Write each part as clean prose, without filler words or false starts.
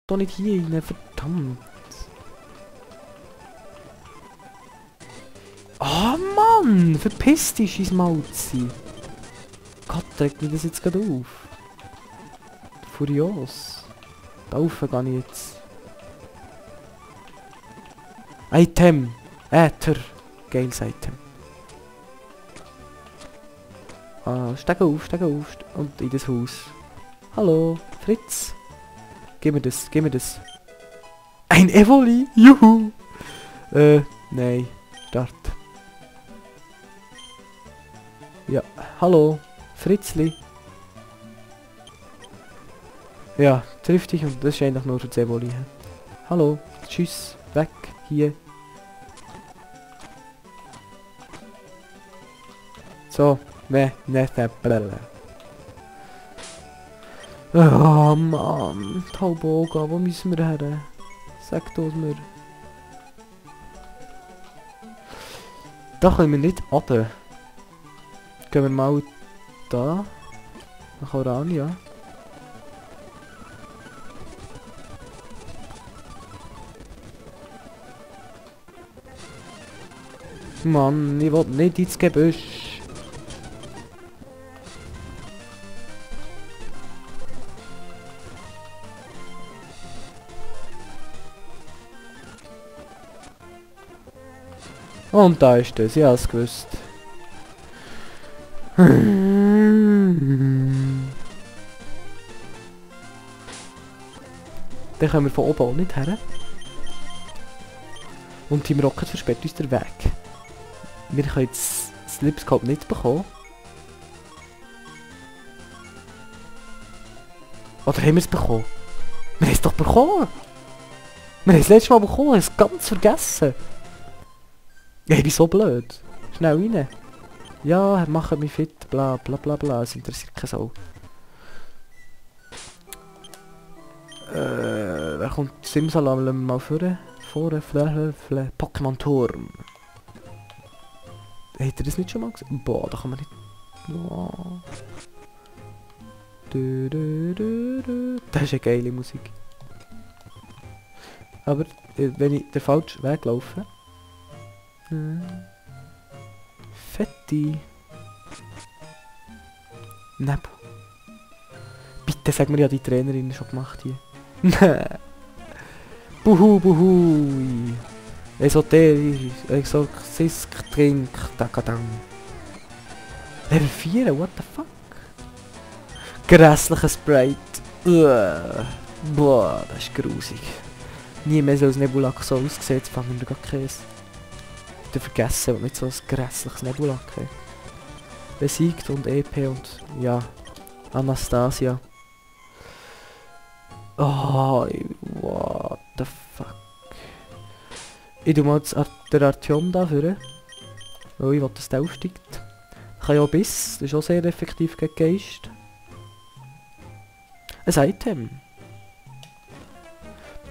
doch nicht hier rein, verdammt. Oh Mann, verpiss dich, scheiß Mauzi. Gott, regt mich das jetzt gerade auf. Furios. Da rauf gehe ich jetzt. Item. Äther. Geiles Item. Ah, steig auf und in das Haus. Hallo, Fritz. Gib mir das, gib mir das. Ein Evoli, juhu. Nein, Start. Ja, hallo, Fritzli. Ja, trifft dich und das ist eigentlich nur für das Evoli. Hallo, tschüss, weg, hier. So, ne, blablabla. Oh Mann, Tauboga, wo müssen wir her? Sag uns mir. Da können wir nicht runter. Gehen wir mal da. Nach Orania. Mann, ich will nicht ins Gebüsch. Und da ist es, ja, es gewusst. Dann kommen wir von oben auch nicht her. Und Team Rocket versperrt uns den Weg. Wir können jetzt das Lipscope nicht bekommen. Oder haben wir es bekommen? Wir haben es doch bekommen! Wir haben es letztes Mal bekommen, haben es ganz vergessen. Ja, ich bin so blöd. Schnell rein. Ja, machen mich fit, bla bla bla bla. Es interessiert keine Sau. Wer kommt Simsalam mal vorne? Vorne, Pokémon Turm. Hat er das nicht schon mal gesehen? Boah, da kann man nicht... Oh. Das ist eine geile Musik. Aber wenn ich den falschen Weg laufe... Fetti. Nebel. Bitte sag mir, ja die Trainerin schon gemacht hier. Buhu, buhu. Esoterisch. Exorzisk, trink, takadang. Level 4, what the fuck? Grässlicher Sprite. Boah, das ist grusig. Nie mehr so als Nebulak so ausgesehen, jetzt fangen wir gar keins. Vergessen, nicht so ein grässliches Nebulak. Besiegt und EP und ja, Anastasia. Oh, what the fuck. Ich tu mal der Artyom da führen. Weil ich will, dass der aufsteigt. Ich kann ja auch Biss, das ist auch sehr effektiv gegen Geist. Ein Item.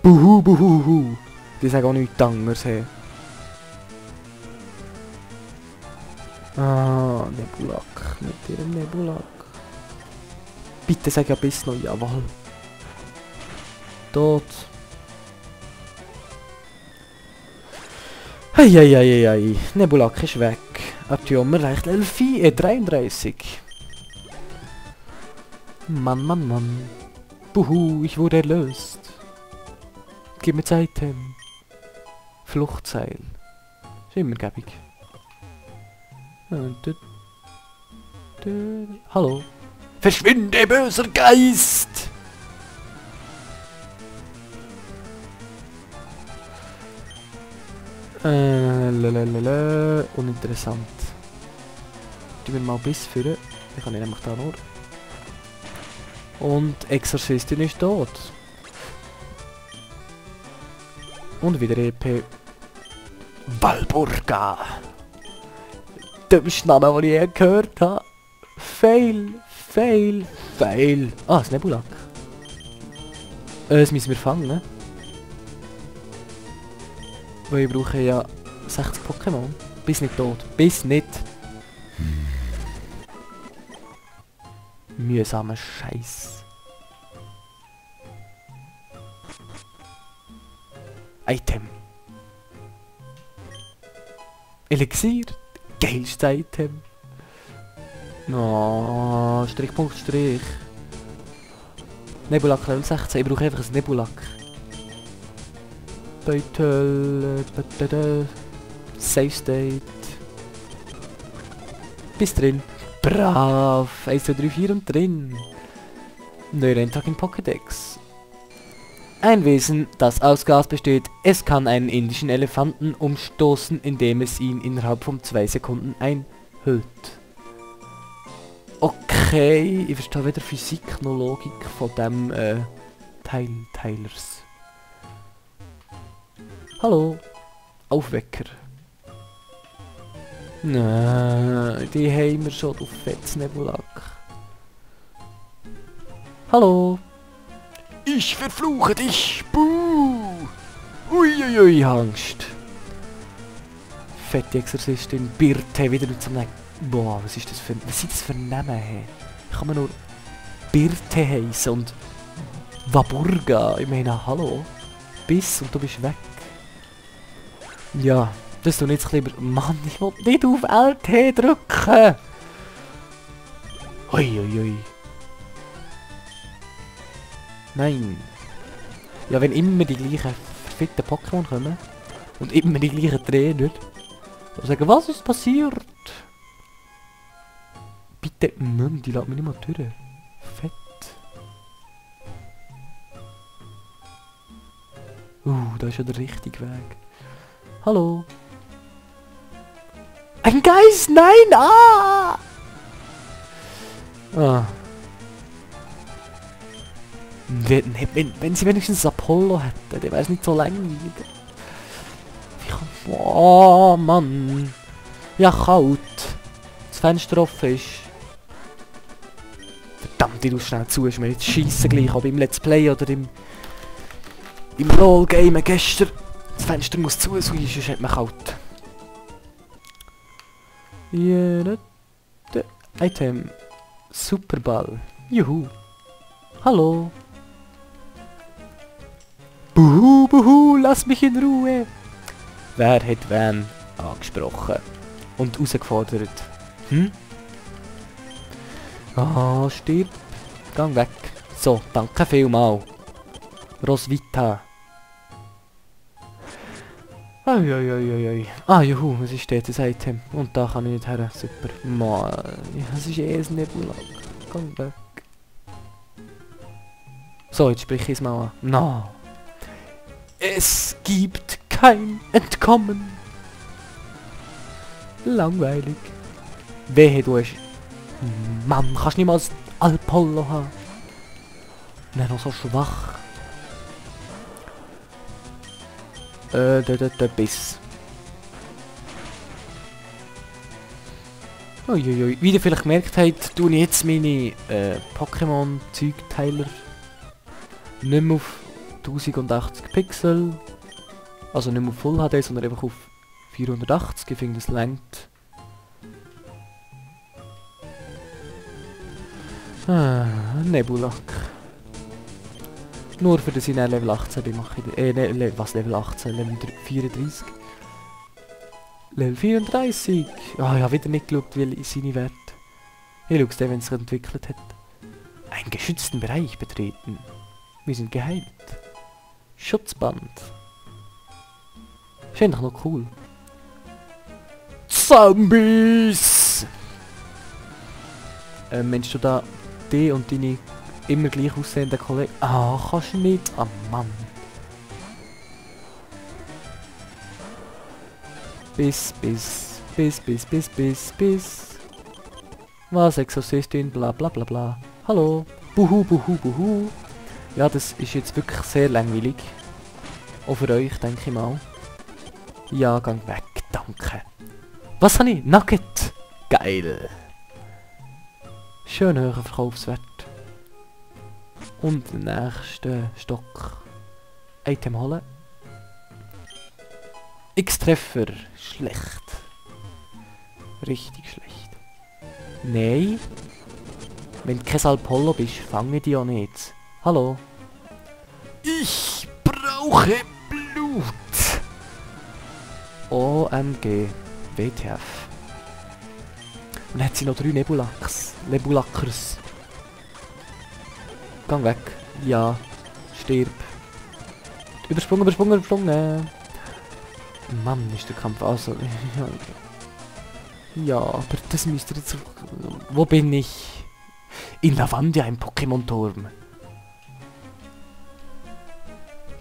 Buhu, buhu, buhu. Die sagen auch nichts anderes. Hey. Ah, Nebulak. Mit ihrem Nebulak. Bitte sag ja bis noch, jawohl. Tot. Heieieiei. Nebulak ist weg. Artyom erreicht Level 33. Mann, Mann, Mann. Buhu, ich wurde erlöst. Gib mir das Item. Fluchtseil. Ist immer gäbig. Hallo. Verschwinde, böser Geist! Uninteressant. Tun wir mal bis führen. Ich kann ihn nämlich da nur. Und Exorzistin ist tot. Und wieder EP. Walburga. Dümmste Name, den ich je gehört habe. Fail, fail, fail. Ah, das Nebulak. Das müssen wir fangen. Weil ich brauche ja 60 Pokémon. Bis nicht tot. Bis nicht. Mühsamer Scheiß. Item. Elixier. Geilstes Item. Oh, Strichpunkt Strich. Nebulak Level 16. Ich brauche einfach ein Nebulak. Beutel. Save State. Bis drin. Brav. 1, 2, 3, 4 und drin. Neuer Eintrag in Pokédex. Ein Wesen, das aus Gas besteht. Es kann einen indischen Elefanten umstoßen, indem es ihn innerhalb von 2 Sekunden einhüllt. Okay, ich verstehe weder Physik noch Logik von dem Teilers. Hallo, Aufwecker. Nein, die haben wir schon, du fettes Nebulak. Hallo. Ich verfluche dich! Buh! Uiuiui, Angst! Fette Exorzistin, Birte, wieder mit so einem... Boah, was ist das für... Was sind das für Namen, hey? Ich kann mir nur... Birte heissen und... Waburga, ich meine, hallo? Bis und du bist weg. Ja, das tun jetzt lieber... Mann, ich will nicht auf LT drücken! Uiuiui. Nein. Ja, wenn immer die gleichen verfickten Pokémon kommen und immer die gleichen Trainer, dann sagen, was ist passiert? Bitte, Mann, die lässt mich nicht mal durch. Fett. Da ist ja der richtige Weg. Hallo. Ein Geist, nein! Ah! Ah. Wenn sie wenigstens Apollo hätten, der wäre es nicht so langweilig. Oh Mann. Ja, kalt. Das Fenster offen ist. Verdammt, du schnell zu, ist mir jetzt scheissen gleich, ob im Let's Play oder im LOL-Game gestern. Das Fenster muss zu, sonst hat man kalt. Yeah, Item. Superball. Juhu. Hallo. Buhu, buhu, lass mich in Ruhe. Wer hat wen angesprochen und herausgefordert? Ah, stirb. Gang weg. So, danke vielmals. Roswitha. Uiuiuiui. Ah, juhu, was ist das Item? Und da kann ich nicht her. Super. Mann, das ist eh ein Nebulak. Gang weg. So, jetzt sprich ich es mal an. No. Es gibt kein Entkommen. Langweilig. Wehe, du hast... Mann, kannst nicht mal ein Alpollo haben. Nein, noch so schwach. Biss. Uiuiui. Wie ihr vielleicht gemerkt habt, tue ich jetzt meine Pokémon-Zeugteiler nicht mehr auf 1080 Pixel. Also nicht mehr auf Full HD, sondern einfach auf 480. Ich finde, das reicht. Nebulak. Nur für das ich dann Level 18 bin, mache ich... was Level 18? Level 34? Level 34! Ah, ich habe wieder nicht geschaut, wie seine Werte. Ich schaue es dann, wenn es sich entwickelt hat. Einen geschützten Bereich betreten. Wir sind geheilt. Schutzband. Ist eigentlich noch cool. Zombies! Meinst du da die und deine immer gleich aussehenden Kollegen? Ah, kannst du nicht. Ah, Mann. Bis. Was, Exorzistin, bla bla bla bla. Hallo. Buhu, buhu, buhu. Ja, das ist jetzt wirklich sehr langweilig. Auch für euch, denke ich mal. Ja, gang weg, danke. Was habe ich? Nugget. Geil. Schön hoher Verkaufswert. Und den nächsten Stock. Item holen. X-Treffer. Schlecht. Richtig schlecht. Nein. Wenn du kein Alpollo bist, fange ich dich auch nicht. Hallo. Ich brauche Blut. gut. OMG. WTF. Und dann hat sie noch 3 Nebulackers. Gang weg. Ja. Stirb. Übersprungen. Mann, ist der Kampf also... Ja, aber das müsste jetzt... Wo bin ich? In Lavandia im Pokémon-Turm.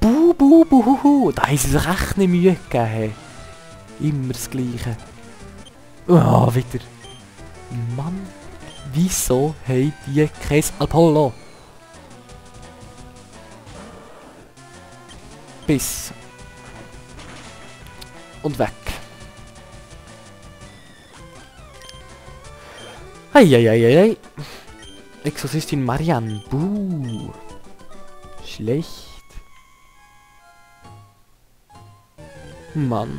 Buhuhu. Da haben sie sich echt nicht Mühe gegeben. Immer das Gleiche. Oh, wieder. Mann, wieso haben die kein Apollo? Biss. Und weg. Eieieiei. Exorzistin Marianne. Buh. Schlecht. Mann.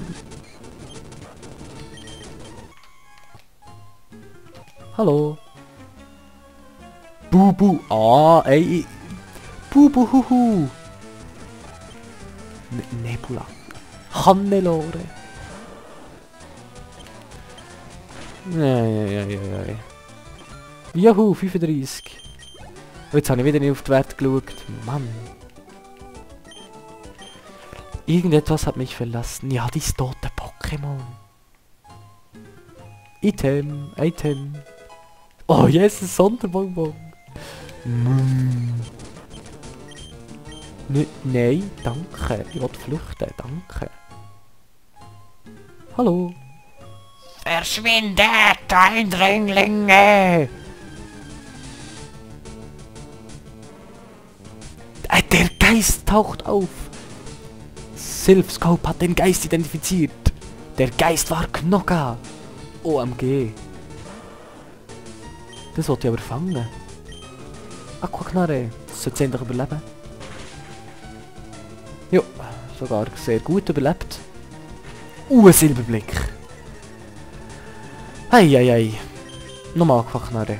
Hallo. Bubu. Ah, ey. Bubuhuhu. Nebula. Hannelore. Ja. Juhu, 35. Oh, jetzt habe ich wieder nicht auf die Werte geschaut. Mann. Irgendetwas hat mich verlassen. Ja, dieses tote Pokémon. Item. Oh, yes, ein Sonderbonbon. Nein, danke. Ich will flüchten, danke. Hallo. Verschwindet, Eindringlinge! Der Geist taucht auf. Silphscope hat den Geist identifiziert. Der Geist war Knocka. OMG. Das wollte ich aber fangen. Aquaknarre. Das sollte sie endlich überleben. Jo, sogar sehr gut überlebt. Ein Silberblick. Eieiei. Nochmal Aquaknarre.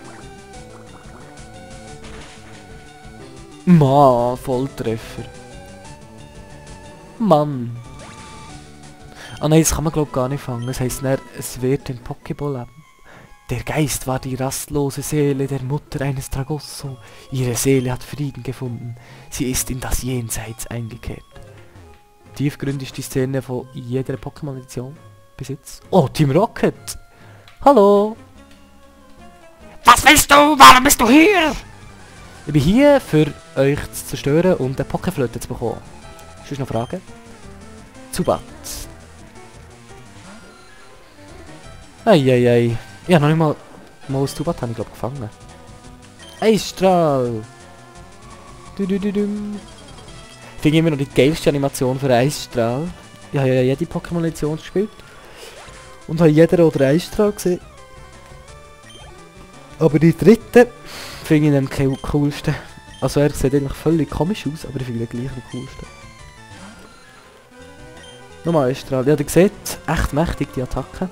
Mann, Volltreffer. Mann. Ah nein, das kann man glaube ich gar nicht fangen. Das heisst, es wird ein Pokéball haben. Der Geist war die rastlose Seele der Mutter eines Tragosso. Ihre Seele hat Frieden gefunden. Sie ist in das Jenseits eingekehrt. Tiefgründig ist die Szene von jeder Pokémon-Edition bis jetzt. Oh, Team Rocket! Hallo! Was willst du? Warum bist du hier? Ich bin hier, für euch zu zerstören und eine Pokéflöte zu bekommen. Hast du noch Fragen? Zubat. Eieiei. Ja, noch nicht mal ein Zubat habe ich glaube gefangen. Eisstrahl. Finde ich immer noch die geilste Animation für Eisstrahl. Ich habe ja jede Pokémon-Edition gespielt. Und habe jeder oder Eisstrahl gesehen. Aber die dritte finde ich den coolsten. Also er sieht eigentlich völlig komisch aus, aber ich finde ihn gleich den coolsten. Nochmal Eisstrahl. Ja, ihr seht, echt mächtig die Attacke.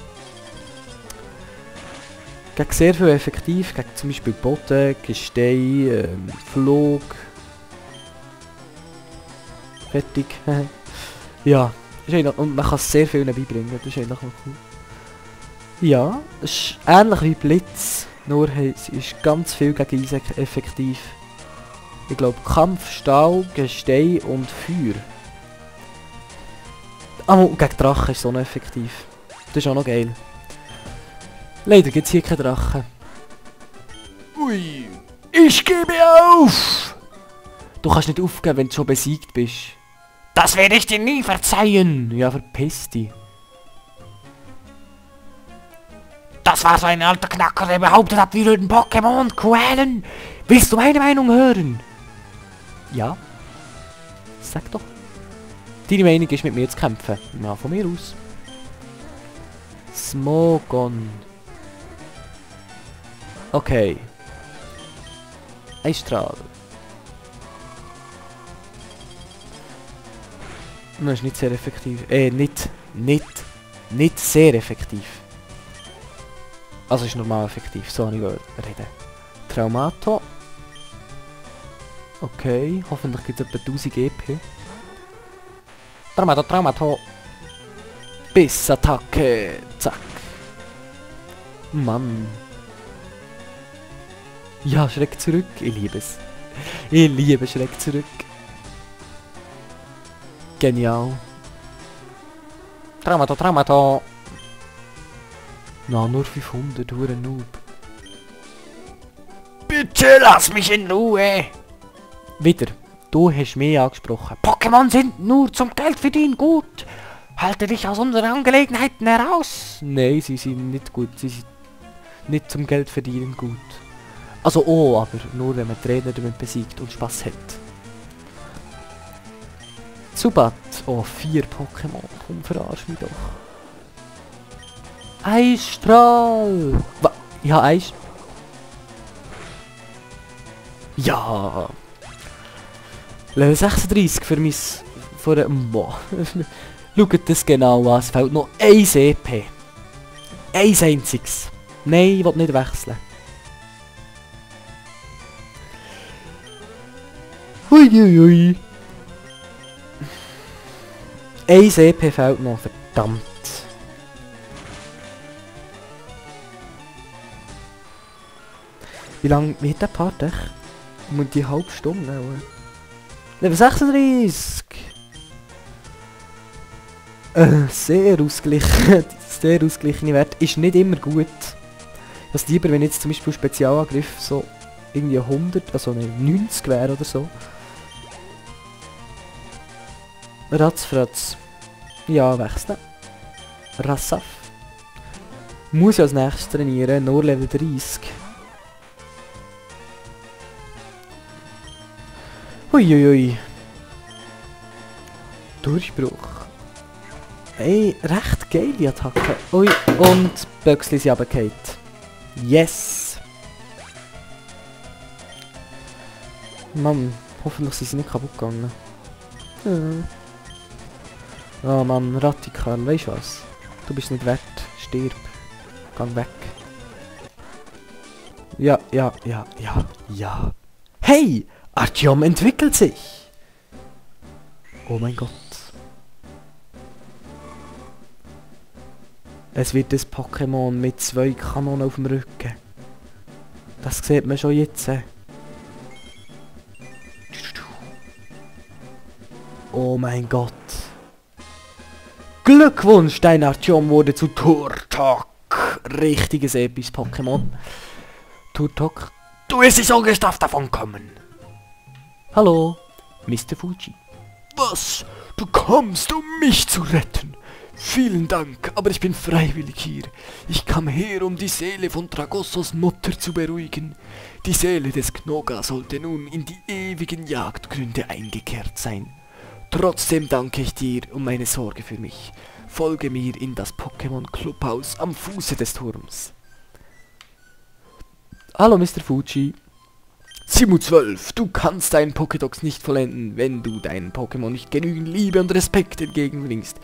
Gegen sehr viel effektiv, gegen zum Beispiel Boden, Gestein, Flug. Fertig. Ja, und man kann sehr viel beibringen, das ist eigentlich noch cool. Ja, es ist ähnlich wie Blitz, nur es ist ganz viel gegen Eis effektiv. Ich glaube Kampf, Stahl, Gestein und Feuer. Ah, gegen Drachen ist es auch noch effektiv. Das ist auch noch geil. Leider gibt es hier keine Drachen. Ui, ich gebe auf! Du kannst nicht aufgeben, wenn du schon besiegt bist. Das werde ich dir nie verzeihen! Ja, verpiss dich. Das war so ein alter Knacker, der behauptet hat, wir würden Pokémon quälen. Willst du meine Meinung hören? Ja. Sag doch. Deine Meinung ist, mit mir zu kämpfen. Na, von mir aus. Smogon. Okay. Eisstrahl. Das ist nicht sehr effektiv. Nicht sehr effektiv. Also ist normal effektiv, so nicht reden. Traumato. Okay, hoffentlich gibt es etwa 1000 EP. Traumato, Traumato. Bissattacke. Zack. Mann. Ja, Schreck zurück. Ich liebe es. Ich liebe Schreck zurück. Genial. Traumato, Traumato. Na, nur 500, du Noob. Bitte lass mich in Ruhe. Wieder. Du hast mich angesprochen. Pokémon sind nur zum Geldverdienen gut. Halte dich aus unseren Angelegenheiten heraus. Nein, sie sind nicht gut. Sie sind nicht zum Geldverdienen gut. Also oh, aber nur wenn man Trainer damit besiegt und Spaß hat. Zubat. Oh, 4 Pokémon. Komm, verarsch mich doch. Eisstrahl. Ja, Eis. Ja. Level 36 für mein... Boah. Schaut das genau an. Es fehlt noch 1 EP. Eins einziges. Nein, ich will nicht wechseln. Huiuiui. 1 EP fehlt noch, verdammt. Wie lange wird der Part echt? Und die halbe Stunde auch. Level 36! Sehr ausgeglichen. Sehr ausgeglichene Wert ist nicht immer gut. Das lieber, wenn jetzt zum Beispiel Spezialangriff so irgendwie 100, also 90 wäre oder so. Ratzfratz. Ja, wechseln. Rassaf. Muss ich als nächstes trainieren, nur Level 30. Huiuiui. Durchbruch. Ey, recht geile Attacke. Ui, und Böxli sind runtergefallen. Yes! Mann, hoffentlich sind sie nicht kaputt gegangen. Oh Mann, Radikal, weißt du was? Du bist nicht wert. Stirb. Gang weg. Ja. Hey! Artyom entwickelt sich! Oh mein Gott. Es wird das Pokémon mit 2 Kanonen auf dem Rücken. Das sieht man schon jetzt. Oh mein Gott. Glückwunsch, dein Artyom wurde zu Turtok. Richtiges episches Pokémon. Turtok, du wirst nicht ungestraft davon kommen. Hallo, Mr. Fuji. Was? Du kommst, um mich zu retten? Vielen Dank, aber ich bin freiwillig hier. Ich kam her, um die Seele von Tragossos Mutter zu beruhigen. Die Seele des Knoga sollte nun in die ewigen Jagdgründe eingekehrt sein. Trotzdem danke ich dir um meine Sorge für mich. Folge mir in das Pokémon Clubhaus am Fuße des Turms. Hallo, Mr. Fuji. Simu 12, du kannst deinen Pokédex nicht vollenden, wenn du deinen Pokémon nicht genügend Liebe und Respekt entgegenbringst.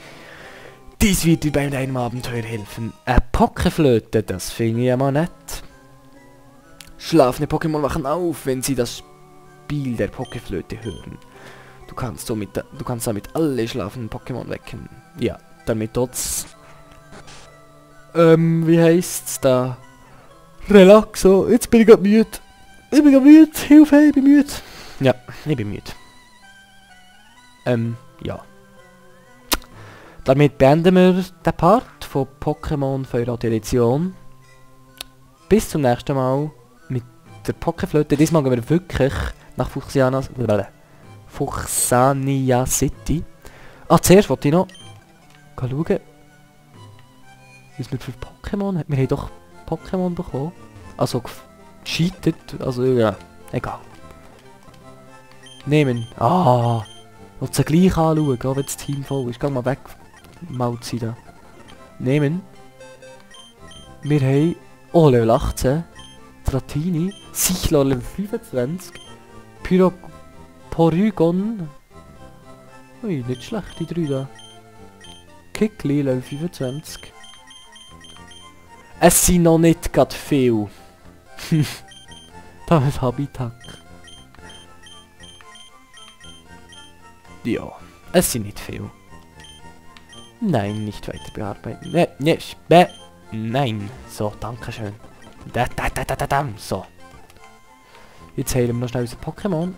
Dies wird dir bei deinem Abenteuer helfen. Eine Pokéflöte, das finde ich ja mal nett. Schlafende Pokémon wachen auf, wenn sie das Spiel der Pokéflöte hören. Du kannst damit alle schlafenden Pokémon wecken. Ja, damit trotz... wie heisst's da? Relaxo, jetzt bin ich grad müde. Ich bin grad müde, Hilfe, ich bin müde. Ja, ich bin müde. Ja. Damit beenden wir den Part von Pokémon Feuerrad Edition. Bis zum nächsten Mal mit der Pokéflöte. Diesmal gehen wir wirklich nach Fuchsania City. Ah, zuerst wollte ich noch schauen, was wir für Pokémon haben. Wir haben doch Pokémon bekommen. Also gescheitert. Also ja, egal. Nehmen. Ah! Und sie gleich anschauen, auch wenn das Team voll ist. Geh mal weg. Mauzi da. Nehmen. Wir haben... Oh, Level 18. Dratini. Sichler Level 25. Porygon. Ui, nicht schlecht, die 3 da. Kickli Level 25. Es sind noch nicht gerade viel. Das Habitat. Ja, es sind nicht viel. Nein, nicht weiter bearbeiten. Nein. So, danke schön. So. Jetzt heilen wir noch schnell unser Pokémon.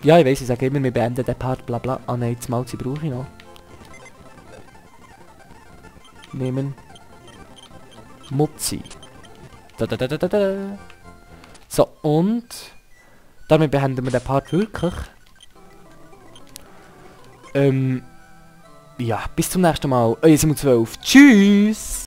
Ja, ich weiss, ich sage immer, wir beenden den Part, bla bla. Ah nein, das Malzi brauche ich noch. Nehmen. Mutzi. So, und damit beenden wir den Part wirklich. Ja, bis zum nächsten Mal. Euer Simon12. Tschüss!